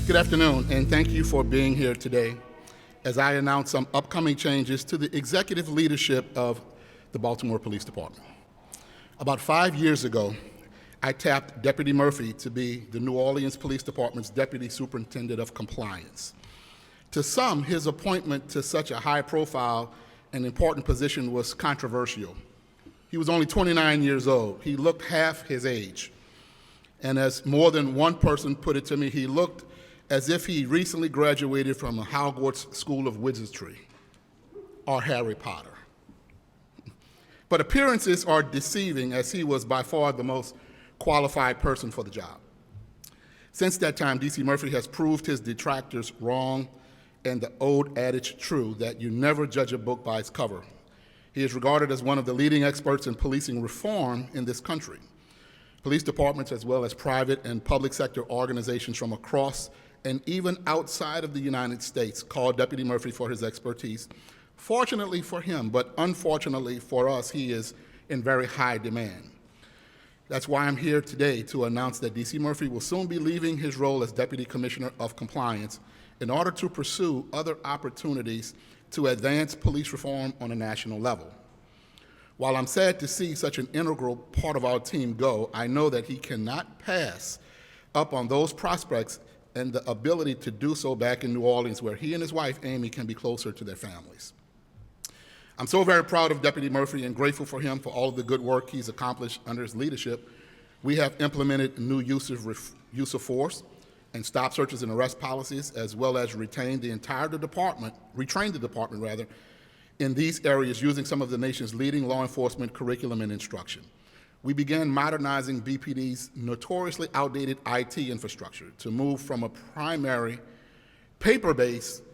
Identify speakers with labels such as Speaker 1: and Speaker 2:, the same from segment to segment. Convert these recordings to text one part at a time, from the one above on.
Speaker 1: Good afternoon, and thank you for being here today as I announce some upcoming changes to the executive leadership of the Baltimore Police Department. About 5 years ago, I tapped Deputy Murphy to be the New Orleans Police Department's Deputy Superintendent of Compliance. To some, his appointment to such a high-profile and important position was controversial. He was only 29 years old. He looked half his age. And as more than one person put it to me, he looked as if he recently graduated from a Hogwarts School of Wizardry or Harry Potter. But appearances are deceiving, as he was by far the most qualified person for the job. Since that time, D.C. Murphy has proved his detractors wrong and the old adage true that you never judge a book by its cover. He is regarded as one of the leading experts in policing reform in this country. Police departments, as well as private and public sector organizations from across and even outside of the United States, call Deputy Murphy for his expertise. Fortunately for him, but unfortunately for us, he is in very high demand. That's why I'm here today to announce that D.C. Murphy will soon be leaving his role as Deputy Commissioner of Compliance in order to pursue other opportunities to advance police reform on a national level. While I'm sad to see such an integral part of our team go, I know that he cannot pass up on those prospects and the ability to do so back in New Orleans, where he and his wife, Amy, can be closer to their families. I'm so very proud of Deputy Murphy and grateful for him for all of the good work he's accomplished under his leadership. We have implemented new use of force and stop searches and arrest policies, as well as retrained the department in these areas using some of the nation's leading law enforcement curriculum and instruction. We began modernizing BPD's notoriously outdated IT infrastructure to move from a primary paper-based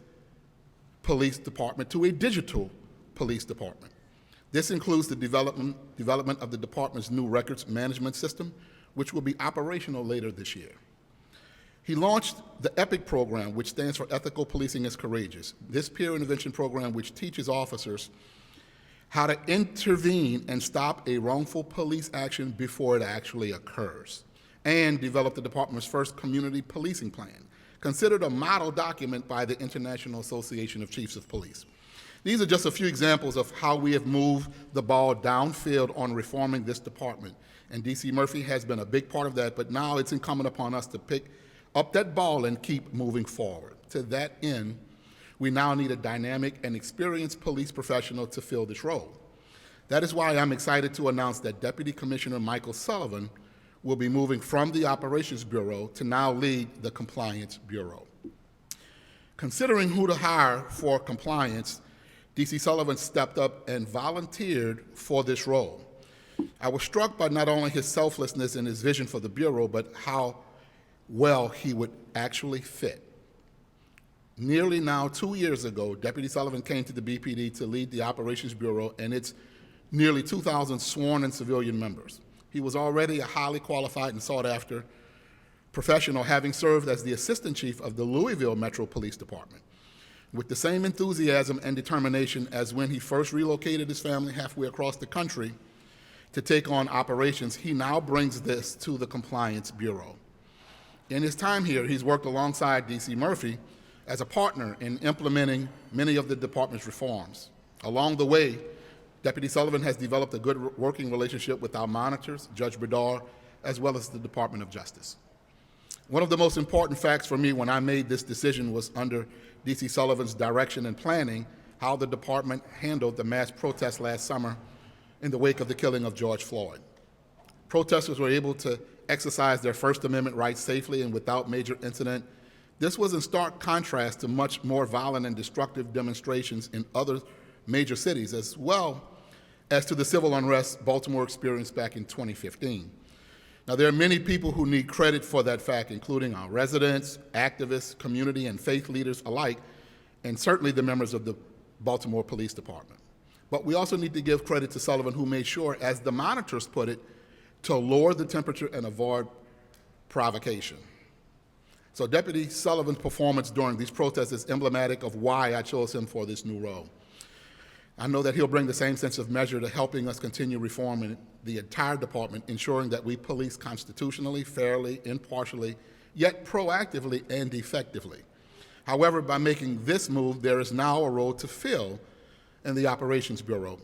Speaker 1: police department to a digital police department. This includes the development of the department's new records management system, which will be operational later this year. He launched the EPIC program, which stands for Ethical Policing is Courageous. This peer intervention program, which teaches officers how to intervene and stop a wrongful police action before it actually occurs, and developed the department's first community policing plan, considered a model document by the International Association of Chiefs of Police. These are just a few examples of how we have moved the ball downfield on reforming this department, and D.C. Murphy has been a big part of that, but now it's incumbent upon us to pick up that ball and keep moving forward. To that end, we now need a dynamic and experienced police professional to fill this role. That is why I'm excited to announce that Deputy Commissioner Michael Sullivan will be moving from the Operations Bureau to now lead the Compliance Bureau. Considering who to hire for compliance, D.C. Sullivan stepped up and volunteered for this role. I was struck by not only his selflessness and his vision for the Bureau, but how well he would actually fit. Nearly now 2 years ago, Deputy Sullivan came to the BPD to lead the Operations Bureau and its nearly 2,000 sworn and civilian members. He was already a highly qualified and sought-after professional, having served as the Assistant Chief of the Louisville Metro Police Department. With the same enthusiasm and determination as when he first relocated his family halfway across the country to take on operations, he now brings this to the Compliance Bureau. In his time here, he's worked alongside D.C. Murphy as a partner in implementing many of the department's reforms. Along the way, Deputy Sullivan has developed a good working relationship with our monitors, Judge Bredar, as well as the Department of Justice. One of the most important facts for me when I made this decision was under D.C. Sullivan's direction and planning, how the department handled the mass protests last summer in the wake of the killing of George Floyd. Protesters were able to exercise their First Amendment rights safely and without major incident. This was in stark contrast to much more violent and destructive demonstrations in other major cities, as well as to the civil unrest Baltimore experienced back in 2015. Now, there are many people who need credit for that fact, including our residents, activists, community, and faith leaders alike, and certainly the members of the Baltimore Police Department. But we also need to give credit to Sullivan, who made sure, as the monitors put it, to lower the temperature and avoid provocation. So Deputy Sullivan's performance during these protests is emblematic of why I chose him for this new role. I know that he'll bring the same sense of measure to helping us continue reforming the entire department, ensuring that we police constitutionally, fairly, impartially, yet proactively and effectively. However, by making this move, there is now a role to fill in the Operations Bureau.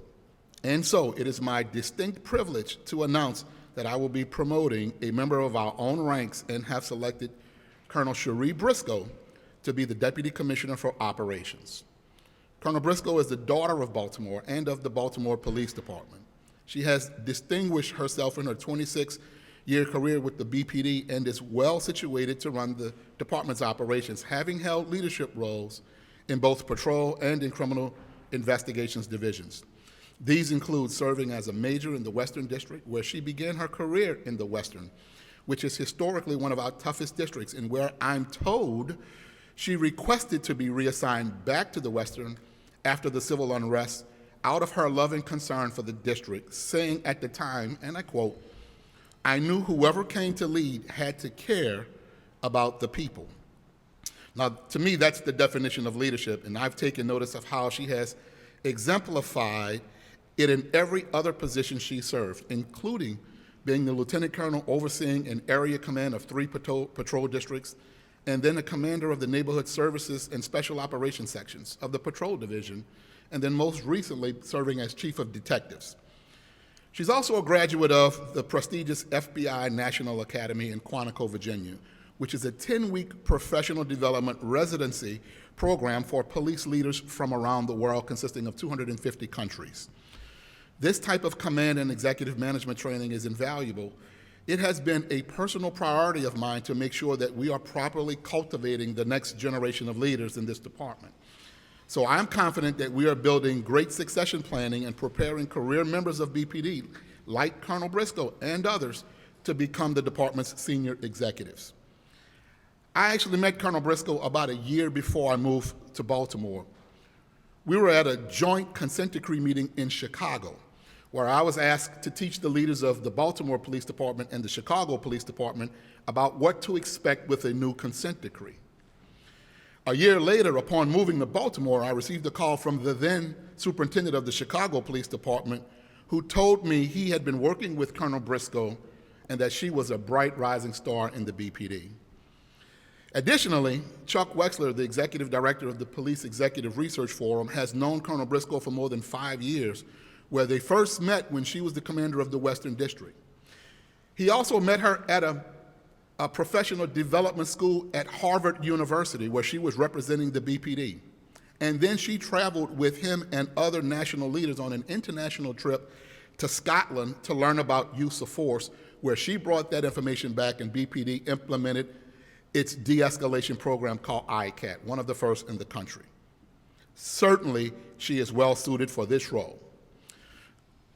Speaker 1: And so it is my distinct privilege to announce that I will be promoting a member of our own ranks and have selected Colonel Cherie Briscoe to be the Deputy Commissioner for Operations. Colonel Briscoe is the daughter of Baltimore and of the Baltimore Police Department. She has distinguished herself in her 26-year career with the BPD and is well situated to run the department's operations, having held leadership roles in both patrol and in criminal investigations divisions. These include serving as a major in the Western District, where she began her career in the Western, which is historically one of our toughest districts, and where I'm told she requested to be reassigned back to the Western after the civil unrest out of her loving concern for the district, saying at the time, and I quote, "I knew whoever came to lead had to care about the people." Now, to me, that's the definition of leadership, and I've taken notice of how she has exemplified it in every other position she served, including being the lieutenant colonel overseeing an area command of 3 patrol districts, and then a commander of the neighborhood services and special operations sections of the patrol division, and then most recently serving as chief of detectives. She's also a graduate of the prestigious FBI National Academy in Quantico, Virginia, which is a 10-week professional development residency program for police leaders from around the world, consisting of 250 countries. This type of command and executive management training is invaluable. It has been a personal priority of mine to make sure that we are properly cultivating the next generation of leaders in this department. So I'm confident that we are building great succession planning and preparing career members of BPD, like Colonel Briscoe and others, to become the department's senior executives. I actually met Colonel Briscoe about a year before I moved to Baltimore. We were at a joint consent decree meeting in Chicago, where I was asked to teach the leaders of the Baltimore Police Department and the Chicago Police Department about what to expect with a new consent decree. A year later, upon moving to Baltimore, I received a call from the then superintendent of the Chicago Police Department, who told me he had been working with Colonel Briscoe and that she was a bright rising star in the BPD. Additionally, Chuck Wexler, the executive director of the Police Executive Research Forum, has known Colonel Briscoe for more than 5 years, where they first met when she was the commander of the Western District. He also met her at a professional development school at Harvard University, where she was representing the BPD. And then she traveled with him and other national leaders on an international trip to Scotland to learn about use of force, where she brought that information back and BPD implemented its de-escalation program called ICAT, one of the first in the country. Certainly, she is well suited for this role.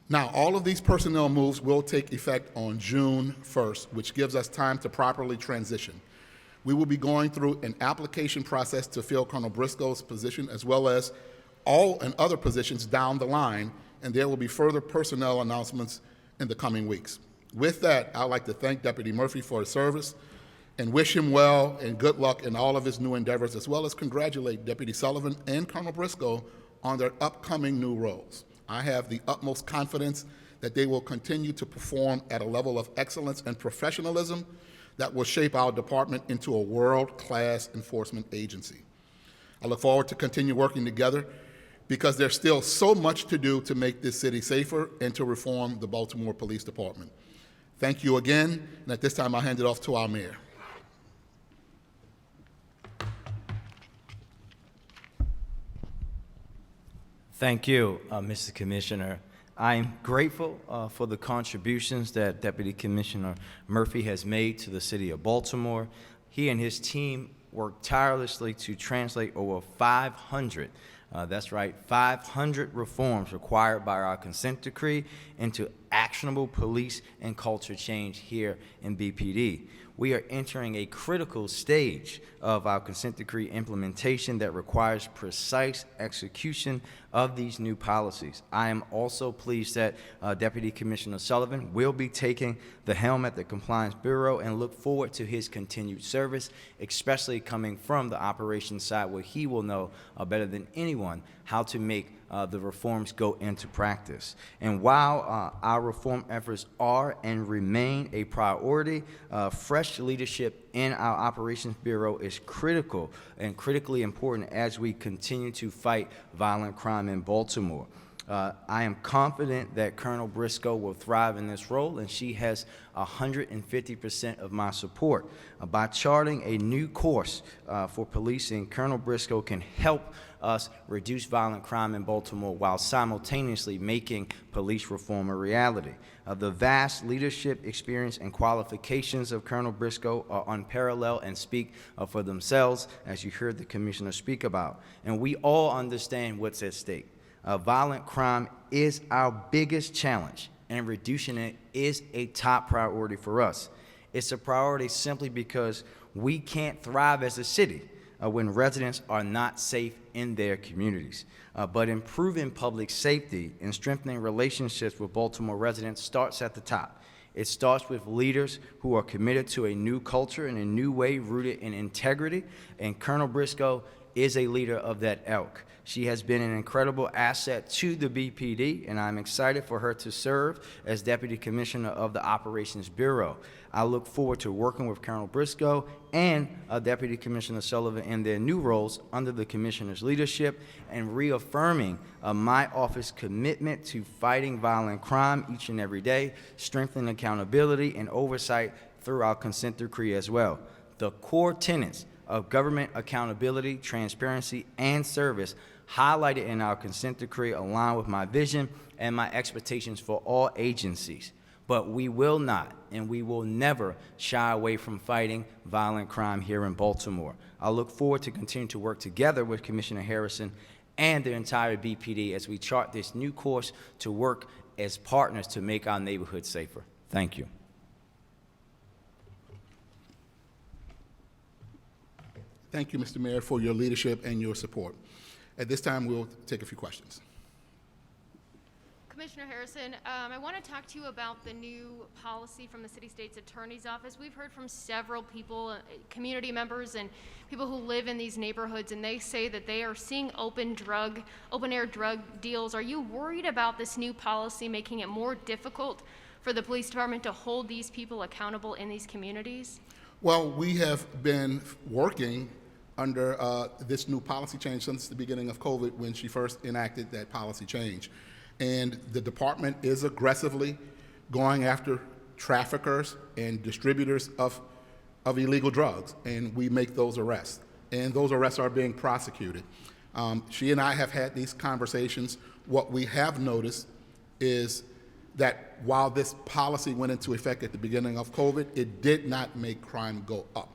Speaker 1: Now, all of these personnel moves will take effect on June 1st, which gives us time to properly transition. We will be going through an application process to fill Colonel Briscoe's position, as well as all and other positions down the line, and there will be further personnel announcements in the coming weeks. With that, I'd like to thank Deputy Murphy for his service and wish him well and good luck in all of his new endeavors, as well as congratulate Deputy Sullivan and Colonel Briscoe on their upcoming new roles. I have the utmost confidence that they will continue to perform at a level of excellence and professionalism that will shape our department into a world-class enforcement agency. I look forward to continue working together because there's still so much to do to make this city safer and to reform the Baltimore Police Department. Thank you again, and at this time I'll hand it off to our mayor.
Speaker 2: Thank you, Mr. Commissioner. I'm grateful for the contributions that Deputy Commissioner Murphy has made to the city of Baltimore. He and his team worked tirelessly to translate over 500, that's right, 500 reforms required by our consent decree into actionable police and culture change here in BPD. We are entering a critical stage of our consent decree implementation that requires precise execution of these new policies. I am also pleased that Deputy Commissioner Sullivan will be taking the helm at the Compliance Bureau and look forward to his continued service, especially coming from the operations side, where he will know better than anyone how to make the reforms go into practice. And while our reform efforts are and remain a priority, fresh leadership in our Operations Bureau is critical and critically important as we continue to fight violent crime in Baltimore. I am confident that Colonel Briscoe will thrive in this role, and she has 150% of my support. By charting a new course for policing, Colonel Briscoe can help us reduce violent crime in Baltimore while simultaneously making police reform a reality. The vast leadership experience and qualifications of Colonel Briscoe are unparalleled and speak for themselves, as you heard the Commissioner speak about. And we all understand what's at stake. Violent crime is our biggest challenge, and reducing it is a top priority for us. It's a priority simply because we can't thrive as a city when residents are not safe in their communities. But improving public safety and strengthening relationships with Baltimore residents starts at the top. It starts with leaders who are committed to a new culture and a new way rooted in integrity, and Colonel Briscoe is a leader of that ilk. She has been an incredible asset to the BPD, and I'm excited for her to serve as Deputy Commissioner of the Operations Bureau. I look forward to working with Colonel Briscoe and Deputy Commissioner Sullivan in their new roles under the Commissioner's leadership and reaffirming my office's commitment to fighting violent crime each and every day, strengthening accountability and oversight through our consent decree as well. The core tenets of government accountability, transparency, and service highlighted in our consent decree align with my vision and my expectations for all agencies. But we will not, and we will never shy away from fighting violent crime here in Baltimore. I look forward to continuing to work together with Commissioner Harrison and the entire BPD as we chart this new course to work as partners to make our neighborhoods safer. Thank you.
Speaker 1: Thank you, Mr. Mayor, for your leadership and your support. At this time, we'll take a few questions.
Speaker 3: Commissioner Harrison, I want to talk to you about the new policy from the City State's Attorney's Office. We've heard from several people, community members and people who live in these neighborhoods, and they say that they are seeing open-air drug deals. Are you worried about this new policy making it more difficult for the police department to hold these people accountable in these communities?
Speaker 1: Well, we have been working under this new policy change since the beginning of COVID when she first enacted that policy change. And the department is aggressively going after traffickers and distributors of illegal drugs, and we make those arrests. And those arrests are being prosecuted. She and I have had these conversations. What we have noticed is that while this policy went into effect at the beginning of COVID, it did not make crime go up.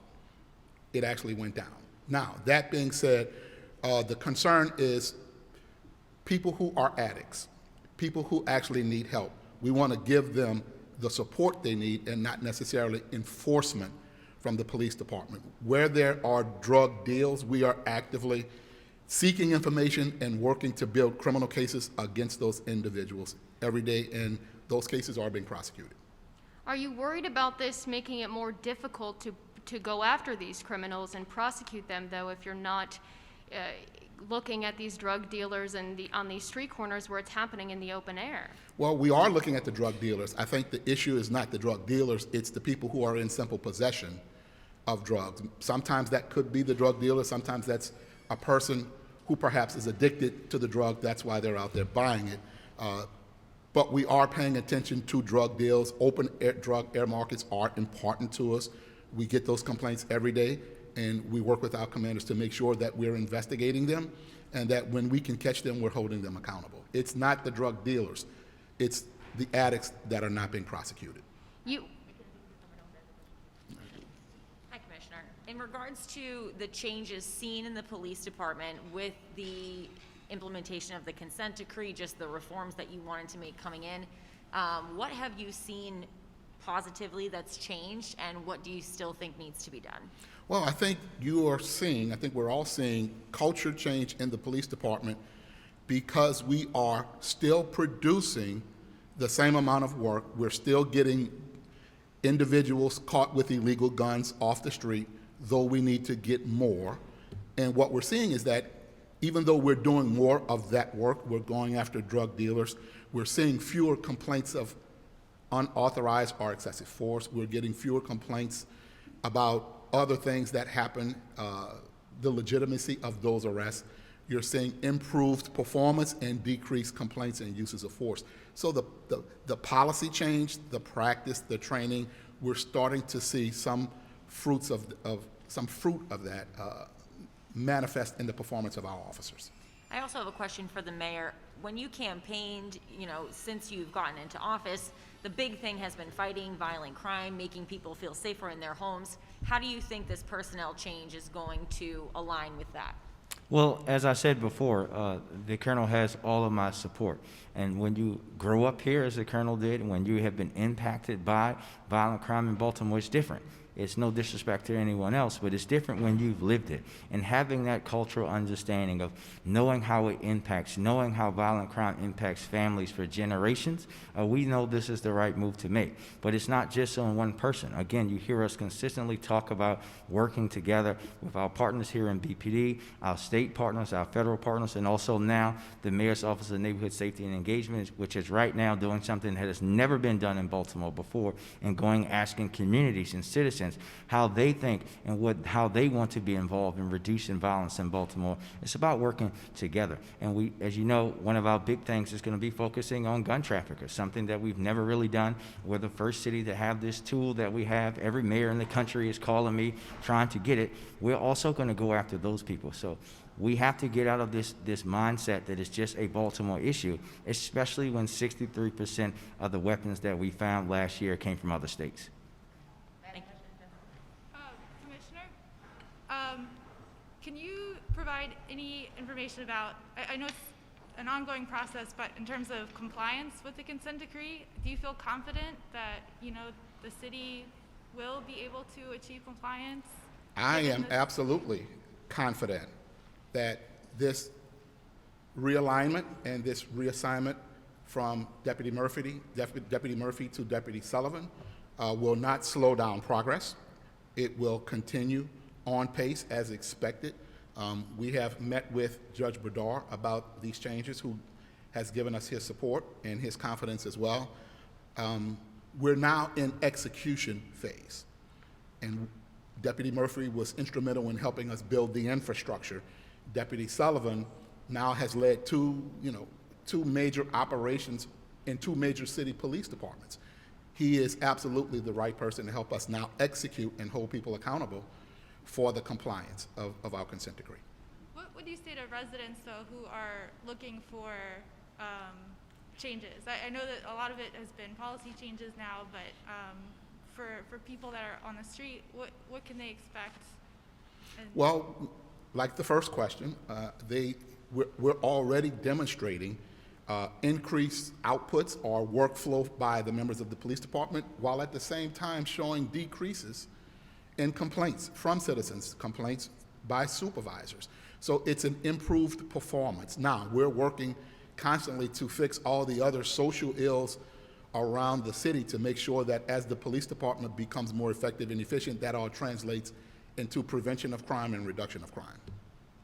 Speaker 1: It actually went down. Now, that being said, the concern is people who are addicts, people who actually need help. We want to give them the support they need and not necessarily enforcement from the police department. Where there are drug deals, we are actively seeking information and working to build criminal cases against those individuals every day, and those cases are being prosecuted.
Speaker 3: Are you worried about this making it more difficult to go after these criminals and prosecute them, though, if you're not looking at these drug dealers and on these street corners where it's happening in the open air?
Speaker 1: Well, we are looking at the drug dealers. I think the issue is not the drug dealers, it's the people who are in simple possession of drugs. Sometimes that could be the drug dealer, sometimes that's a person who perhaps is addicted to the drug, that's why they're out there buying it. But we are paying attention to drug deals. Open air, drug air markets are important to us. We get those complaints every day, and we work with our commanders to make sure that we're investigating them and that when we can catch them, we're holding them accountable. It's not the drug dealers, it's the addicts that are not being prosecuted.
Speaker 4: Hi, Commissioner. In regards to the changes seen in the police department with the implementation of the consent decree, just the reforms that you wanted to make coming in, what have you seen positively that's changed, and what do you still think needs to be done?
Speaker 1: Well, I think we're all seeing culture change in the police department because we are still producing the same amount of work. We're still getting individuals caught with illegal guns off the street, though we need to get more. And what we're seeing is that even though we're doing more of that work, we're going after drug dealers, we're seeing fewer complaints of unauthorized or excessive force. We're getting fewer complaints about other things that happen, the legitimacy of those arrests. You're seeing improved performance and decreased complaints and uses of force. So the policy change, the practice, the training, we're starting to see some fruits of that manifest in the performance of our officers.
Speaker 4: I also have a question for the mayor. When you campaigned, since you've gotten into office, the big thing has been fighting violent crime, making people feel safer in their homes. How do you think this personnel change is going to align with that?
Speaker 2: Well, as I said before, the colonel has all of my support. And when you grow up here, as the colonel did, and when you have been impacted by violent crime in Baltimore, it's different. It's no disrespect to anyone else, but it's different when you've lived it. And having that cultural understanding of knowing how it impacts, knowing how violent crime impacts families for generations, we know this is the right move to make. But it's not just on one person. Again, you hear us consistently talk about working together with our partners here in BPD, our state partners, our federal partners, and also now the Mayor's Office of Neighborhood Safety and Engagement, which is right now doing something that has never been done in Baltimore before, and going asking communities and citizens how they think and how they want to be involved in reducing violence in Baltimore. It's about working together. And we, as you know, one of our big things is going to be focusing on gun traffickers, something that we've never really done. We're the first city to have this tool that we have. Every mayor in the country is calling me, trying to get it. We're also going to go after those people. So we have to get out of this mindset that it's just a Baltimore issue, especially when 63% of the weapons that we found last year came from other states.
Speaker 5: Can you provide any information about, I know it's an ongoing process, but in terms of compliance with the consent decree, do you feel confident that, the city will be able to achieve compliance?
Speaker 1: I am absolutely confident that this realignment and this reassignment from Deputy Murphy to Deputy Sullivan will not slow down progress. It will continue on pace as expected. We have met with Judge Berdar about these changes, who has given us his support and his confidence as well. We're now in execution phase, and Deputy Murphy was instrumental in helping us build the infrastructure. Deputy Sullivan now has led two major operations in two major city police departments. He is absolutely the right person to help us now execute and hold people accountable for the compliance of our consent decree.
Speaker 5: What would you say to residents, though, who are looking for changes? I know that a lot of it has been policy changes now, but for people that are on the street, what can they expect?
Speaker 1: Well, like the first question, we're already demonstrating increased outputs or workflow by the members of the police department, while at the same time showing decreases in complaints from citizens, complaints by supervisors. So it's an improved performance. Now, we're working constantly to fix all the other social ills around the city to make sure that as the police department becomes more effective and efficient, that all translates into prevention of crime and reduction of crime.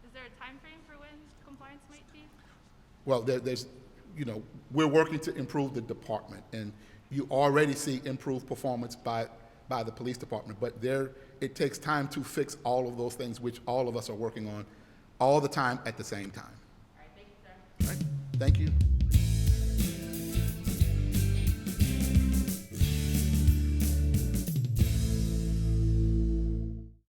Speaker 5: Is there a time frame for when compliance might be?
Speaker 1: Well, we're working to improve the department, and you already see improved performance by the police department, but it takes time to fix all of those things, which all of us are working on all the time at the same time.
Speaker 5: All right, thank you, sir.
Speaker 1: All right, thank you.